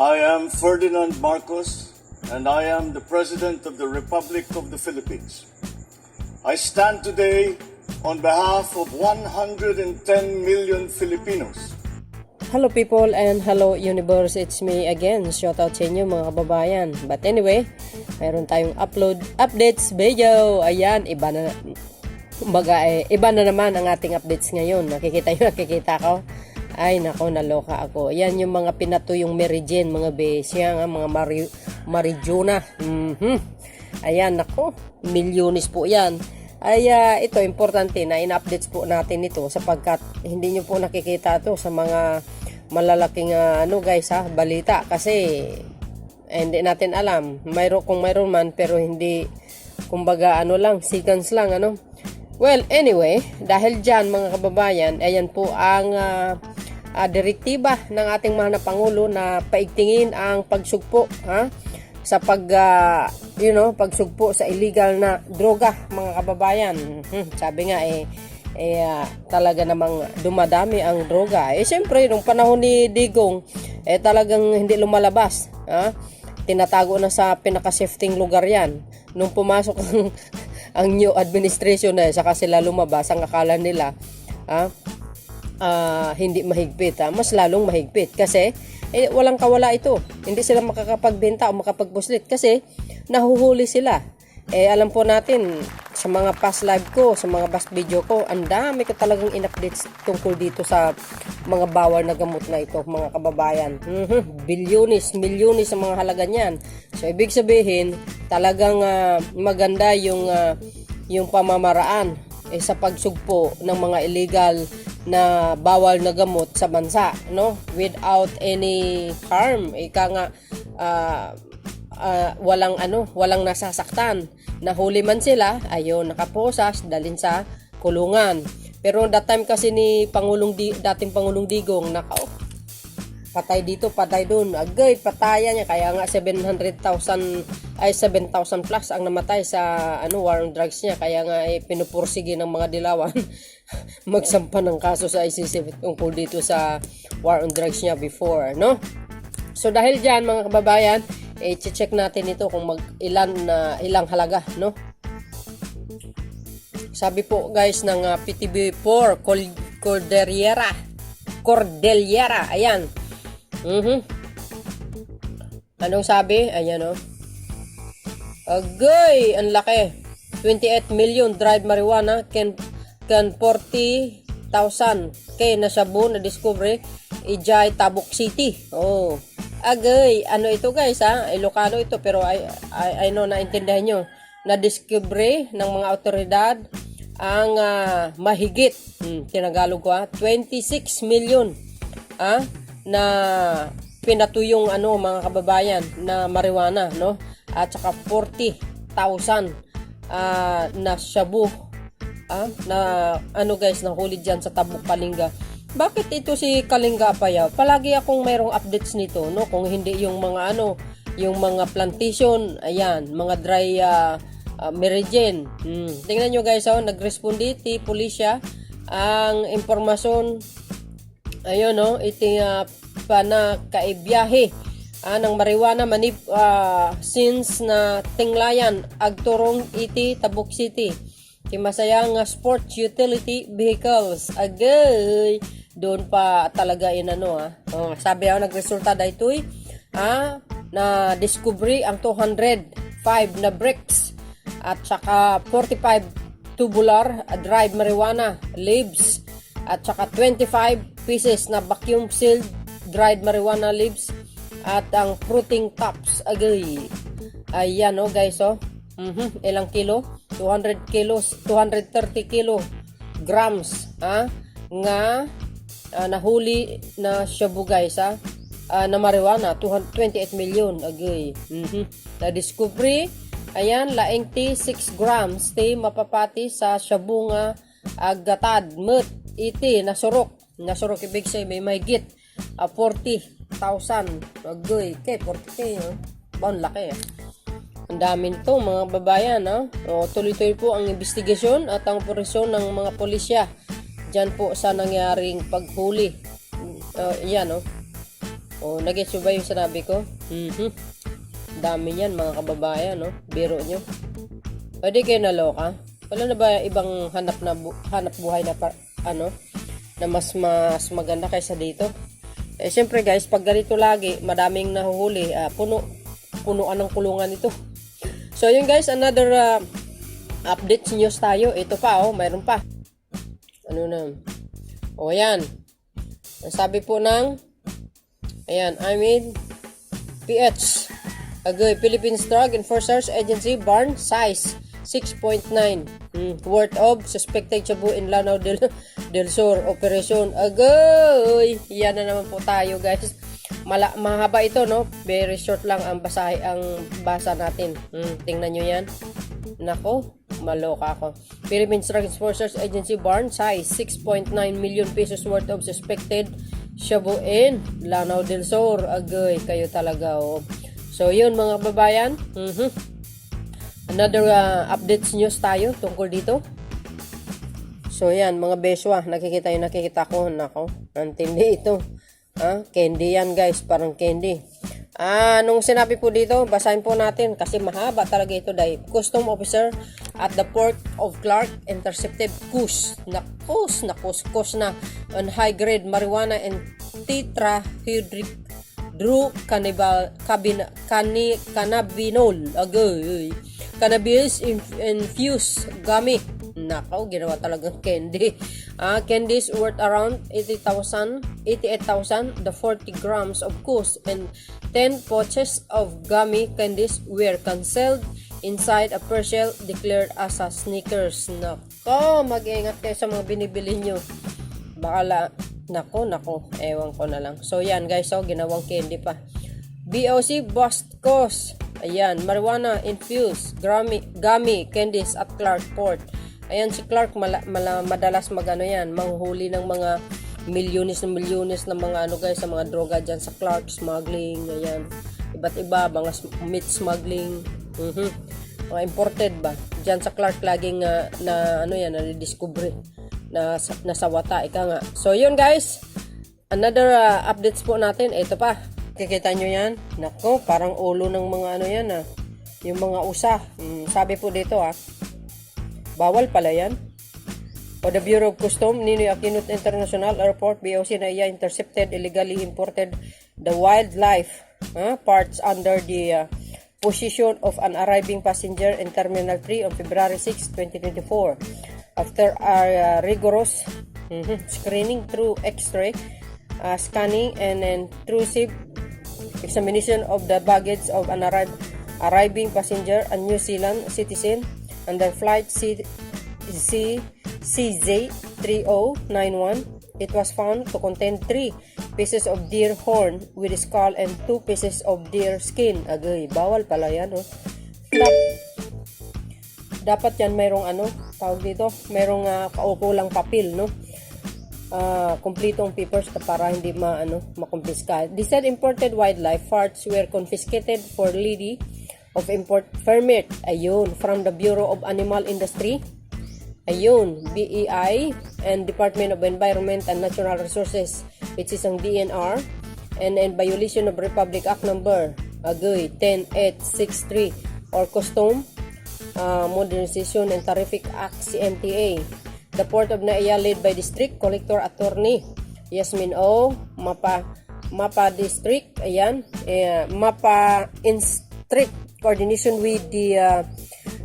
I am Ferdinand Marcos, and I am the President of the Republic of the Philippines. I stand today on behalf of 110 million Filipinos. Hello people and hello universe, it's me again. Shoutout sa inyo mga kababayan. But anyway, mayroon tayong updates video. Ayan, iba na naman ang ating updates ngayon. Nakikita ko. Ay nako, naloka ako. Ayan yung mga pinatuyong Mary Jane, mga besya nga, mga Marijuna. Ayan nako, milyones po yan. Ay ito importante na in-updates po natin ito sapagkat hindi nyo po nakikita ito sa mga malalaking balita kasi hindi natin alam. Kung mayroon man pero hindi, kumbaga seconds lang Well, anyway, dahil dyan mga kababayan, ayan po ang direktiba ng ating mahal na Pangulo na paigtingin ang pagsugpo sa pagsugpo sa illegal na droga mga kababayan. Sabi nga talaga namang dumadami ang droga. Siyempre nung panahon ni Digong talagang hindi lumalabas. Tinatago na sa pinaka-safety lugar yan. Nung pumasok ang new administration saka sila lumabas, ang akala nila hindi mahigpit, mas lalong mahigpit kasi walang kawala ito. Hindi sila makakapagbenta o makapagpuslit kasi nahuhuli sila. Alam po natin sa mga past live ko, sa mga past video ko, ang dami ko talagang in-updates tungkol dito sa mga bawal na gamot na ito mga kababayan. Bilyones, milyones ang mga halaga niyan. So ibig sabihin talagang maganda yung pamamaraan sa pagsugpo ng mga illegal na bawal na gamot sa bansa, without any harm. Ika nga walang nasasaktan. Nahuli man sila, nakaposas, dalhin sa kulungan. Pero that time kasi ni dating Pangulong Digong, patay dito, patay doon. Agay, patayan niya. Kaya nga 7,000 plus ang namatay sa war on drugs niya. Kaya nga pinupursige ng mga dilawan magsampa ng kaso sa ICC tungkol dito sa war on drugs niya before, So dahil diyan mga kababayan, i-check natin ito kung ilang halaga, Sabi po guys ng PTB4 Cordillera, ayan. Anong sabi? Ayan Agay, ang laki. 28 million dried marijuana can 40,000 kay na shabu na discovery Ijay Tabuk City. Agay, ito guys Ilocano ito pero I know naintindihan nyo. Na discovery ng mga otoridad ang mahigit tinagalog ko 26 million na pinatuyong mga kababayan na marijuana, at saka 40,000 na shabu na guys nahuli diyan sa Tabuk Kalinga. Bakit ito si Kalinga Apayao? Palagi akong mayroong updates nito, kung hindi yung mga yung mga plantation, ayan, mga dry Mary Jane. Tingnan nyo guys, nagrespondi ti pulisya ang impormasyon. Ayun iti pana kaibiyahe ng marijuana since na tinglayan agturong iti Tabuk City. Ti masayang sports utility vehicles. Agay, doon pa talaga sabi nagresulta daytoy na discovery ang 205 na bricks at saka 45 tubular dried marijuana leaves at saka 25 pieces na vacuum sealed dried marijuana leaves at ang fruiting tops. Agay, ayan guys ilang kilo? 200 kilos, 230 kilograms nga nahuli na shabu guys na marijuana, 28 million. Agay, na discovery ayan laing ti 6 grams ti mapapati sa shabu nga agatad met iti nasurok ibig say may mahigit 40,000. Agay, kay 40,000 baon laki Ang dami nito mga babayan. Tuloy-tuloy po ang investigasyon at ang operasyon ng mga pulisya dyan po sa nangyaring paghuli. Yan O, nag-gets ba yung sinabi ko? Dami yan mga kababayan, no? Biro nyo. Pwede kayo naloka? Wala na ba ibang hanap buhay na na mas maganda kaysa dito? Eh, syempre guys, pag ganito lagi, madaming nahuhuli, punuan ng kulungan ito. So, yun guys, another updates news tayo. Ito pa, mayroon pa. Ano na? O, yan. Ang sabi po ng, ayan, PH. Agoy, Philippines Drug Enforcers Agency, Barn, size 6.9. Worth of suspected shabu in Lanao del Sur operation. Agoy! Yan na naman po tayo guys. Mahaba ito, no? Very short lang ang basa natin. Tingnan nyo yan. Nako, maloka ako. Philippines Drug Enforcers Agency, Barn, size 6.9 million pesos worth of suspected shabu in Lanao del Sur. Agoy, kayo talaga, So, yun mga babayan. Another updates news tayo tungkol dito. So, yan mga beswa. Nakikita ko. Nako, antindi ito. Candy yan guys. Parang candy. Nung sinabi po dito, basahin po natin kasi mahaba talaga ito dahil custom officer at the port of Clark intercepted kus na on high grade marijuana and tetrahydric cannabinol. Cannabis infused gummy. Nakaw, ginawa talagang candy. Candies worth around 88,000. The 40 grams of kus and 10 pouches of gummy candies were concealed inside a parcel declared as a sneakers. Nako, mag-iingat kayo sa mga binibili nyo. Nako, ewan ko na lang. So, yan guys, ginawang candy pa. BOC bust cause. Ayan, marijuana infused gummy candies at Clark Port. Ayan, si Clark madalas manghuli ng mga milyones na mga guys, sa mga droga dyan sa Clark, smuggling, ayan. Iba't iba, mga meat smuggling. Mga imported ba? Dyan sa Clark laging na-discover. Nasawata, ika nga. So, yun guys. Another updates po natin. Ito pa. Kikita nyo yan? Nako, parang ulo ng mga yung mga usa. Sabi po dito bawal pala yan. O the Bureau of Customs, Ninoy Aquino International Airport, BOC na intercepted illegally imported the wildlife parts under the possession of an arriving passenger in Terminal 3 on February 6, 2024. After our rigorous screening through X-ray, scanning, and intrusive examination of the baggage of an arriving passenger, a New Zealand citizen, under flight CJ3091, it was found to contain 3 pieces of deer horn with skull and 2 pieces of deer skin. Agay, bawal pala yan, Dapat yan mayroong tawag dito, mayroong kaukulang papel, kompletong papers para hindi makumpiska. The said imported wildlife parts were confiscated for levy of import permit, from the Bureau of Animal Industry, BEI, and Department of Environment and Natural Resources, which is ang DNR, and in violation of Republic Act number 10863 or Custom Modernization and Tarific Act CMTA. The Port of Naiya, led by District Collector Attorney Yasmin O. Mapa District, Mapa in strict coordination with the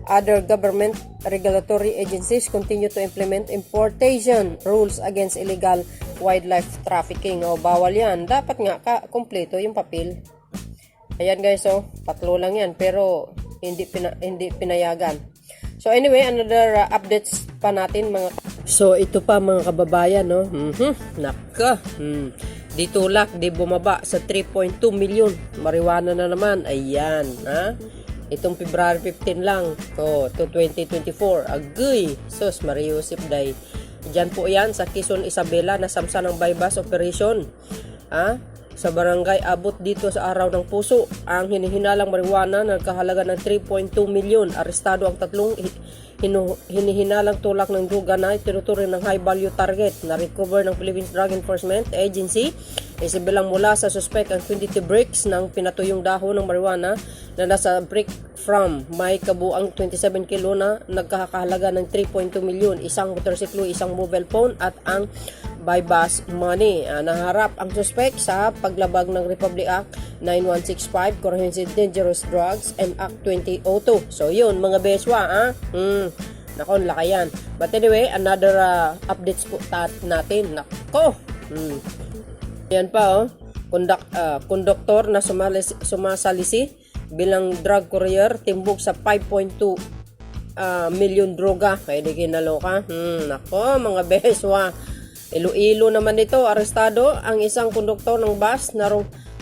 other government regulatory agencies, continue to implement importation rules against illegal wildlife trafficking. Bawal yan. Dapat nga kompleto yung papel. Ayan guys, patlo lang yan, pero hindi pinayagan. So anyway, another updates pa natin So ito pa mga kababayan, Naka. Di tulak, di bumaba sa 3.2 million. Marijuana na naman. Ayan, Itong February 15 lang to 2024. Agay, sus, Mariusip day. Diyan po yan sa Quezon Isabela na samsa ng bypass operation. Sa barangay abot dito sa Araw ng Puso ang hinihinalang marijuana na kahalaga ng 3.2 million. Arestado ang 3 hinihinalang tulak ng droga na itinuturing ng high value target na recover ng Philippines Drug Enforcement Agency. Isibilang mula sa suspect ang 22 bricks ng pinatuyong dahon ng marijuana na nasa brick from may kabuang 27 kilo na nagkakahalaga ng 3.2 milyon, isang motorsiklo, isang mobile phone at ang bypass money. Naharap ang suspect sa paglabag ng Republic Act 9165, Comprehensive Dangerous Drugs and Act 2002. So yun mga beswa, nako, laki yan. But anyway, another updates po natin. Nako, yan pa, konduktor na sumasalisi bilang drug courier, timbuk sa 5.2 milyon droga. Kaya di kinaloka. Nako, mga beswa. Iloilo naman ito, arestado ang isang konduktor ng bus na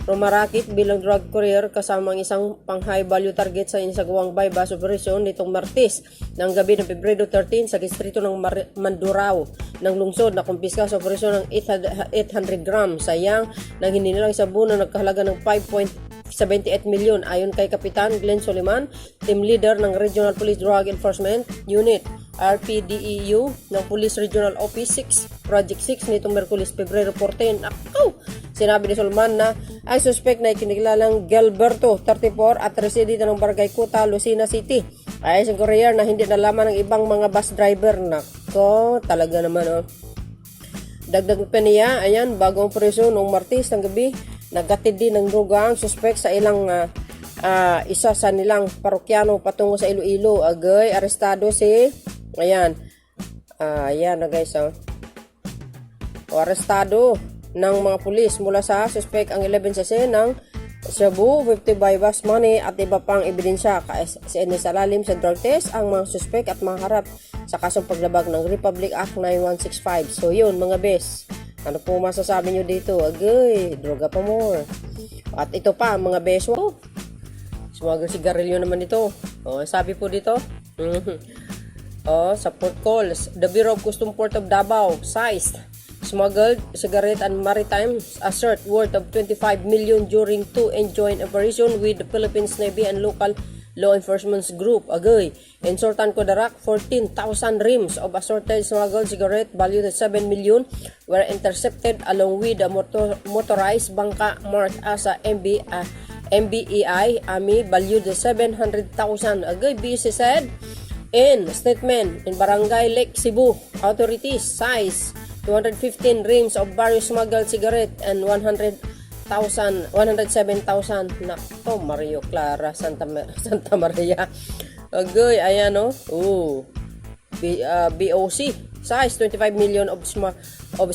rumarakit bilang drug courier kasama ang isang pang high value target sa inisagawang bypass operation nitong Martes ng gabi ng Pebrero 13 sa distrito ng Mandurao ng lungsod na kumpiska sa operasyon ng 800 grams sayang ng hinilang sabon na nagkahalaga ng 5.78 milyon ayon kay Kapitan Glenn Soliman, team leader ng Regional Police Drug Enforcement Unit RPDEU ng Police Regional Office 6 Project 6 nitong Merkulis Pebrero 14. Sinabi ni Solman na ang suspect na ikinikilalang Gilberto, 34 at residente ng Barangay Kuta, Lucena City ay isang courier na hindi nalaman ng ibang mga bus driver. Nako, talaga naman Dagdag pa niya, ayan, bagong operasyon noong Martes ng gabi, naggatid din ng droga ang suspect sa ilang isa sa nilang parokyano patungo sa Iloilo. Agay, arestado si, ayan na guys, arestado ng mga pulis mula sa suspect ang 11 sase ng shabu, 50 bypass money at iba pang ebidensya. Sinasalalim sa drug test ang mga suspect at maharap sa kasong paglabag ng Republic Act 9165. So yun mga bes, ano po masasabi nyo dito? Agay, droga pa more. At ito pa mga bes, sumagol sigarilyo naman ito. Sabi po dito, sa port calls, the Bureau of Customs Port of Davao seized smuggled cigarette and maritime assert worth of 25 million during two enjoined operation with the Philippines Navy and local law enforcement group. Agay, in Sultan Kudarak, 14,000 rims of assorted smuggled cigarette valued at 7 million were intercepted along with a motorized bangka marked as a MBEI AMI valued at 700,000. Agay, BC said in statement in Barangay Lake Cebu, authorities seized 215 rims of various smuggled cigarette and 107,000. Nako, Mario Clara, Santa Maria. Agay, ayan BOC size 25 million of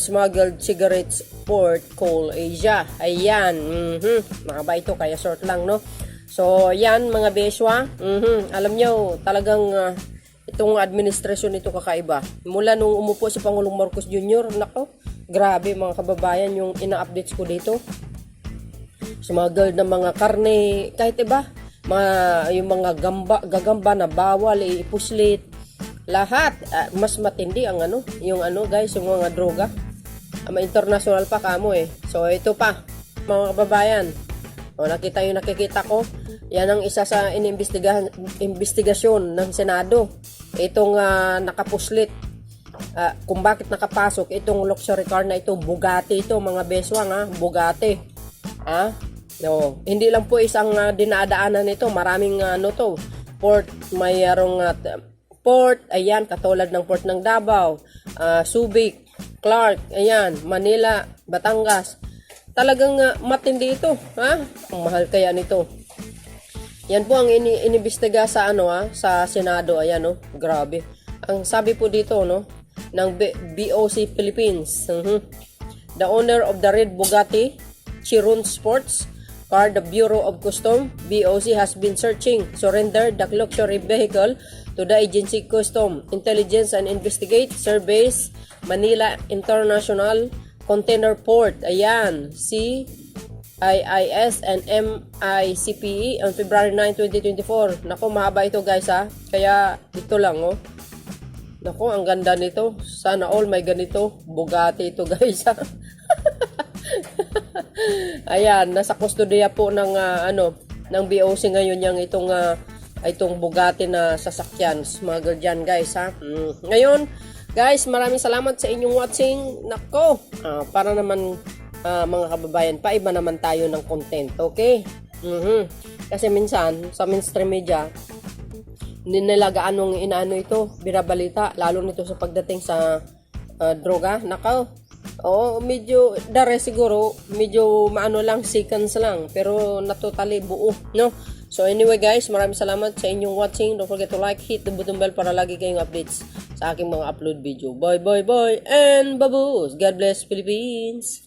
smuggled cigarettes Port Call Asia. Ayan, makaba ito kaya short lang, no? So, yan mga beswa. Alam nyo, talagang itong administrasyon ito kakaiba. Mula nung umupo si Pangulong Marcos Jr., nako, grabe mga kababayan yung ina-updates ko dito. Smuggled na mga karne, kahit iba, yung mga gagamba na bawal, ipuslit, lahat. Mas matindi ang yung guys, yung mga droga. International pa kamo So ito pa, mga kababayan. Nakikita ko, yan ang isa sa investigasyon ng Senado. Itong nakapuslit, kung bakit nakapasok itong luxury car na ito, Bugatti ito mga beswang, Bugatti. No, hindi lang po isang dinadaanan nito, maraming to. Port, mayroong port, ayan, katulad ng port ng Davao, Subic, Clark, ayan, Manila, Batangas. Talagang matindi ito, Ang mahal kaya nito. Yan po ang inimbestiga sa sa Senado, ayan grabe. Ang sabi po dito ng BOC Philippines. The owner of the red Bugatti Chiron Sports car, the Bureau of Customs BOC has been surrendered the luxury vehicle to the agency Custom Intelligence and Investigate Surveys Manila International Container Port. Ayan, IIS and MICPE on February 9, 2024. Nako, mahaba ito guys Kaya ito lang Nako, ang ganda nito. Sana all may ganito. Bugatti ito guys Ayan, nasa kustodiya po ng ng BOC ngayon yung itong itong Bugatti na sasakyan. Smuggled dyan guys ha. Ngayon guys, maraming salamat sa inyong watching. Nako, para naman mga kababayan, paiba naman tayo ng content, okay? Kasi minsan sa mainstream media hindi nila gaanong inaano ito, birabalita, lalo nito sa pagdating sa droga. Nako, medyo dare siguro, medyo maano lang, seconds lang, pero natotally buo, no? So anyway guys, maraming salamat sa inyong watching. Don't forget to like, hit the button bell para lagi kayong updates sa aking mga upload video. Bye, and baboos. God bless Philippines.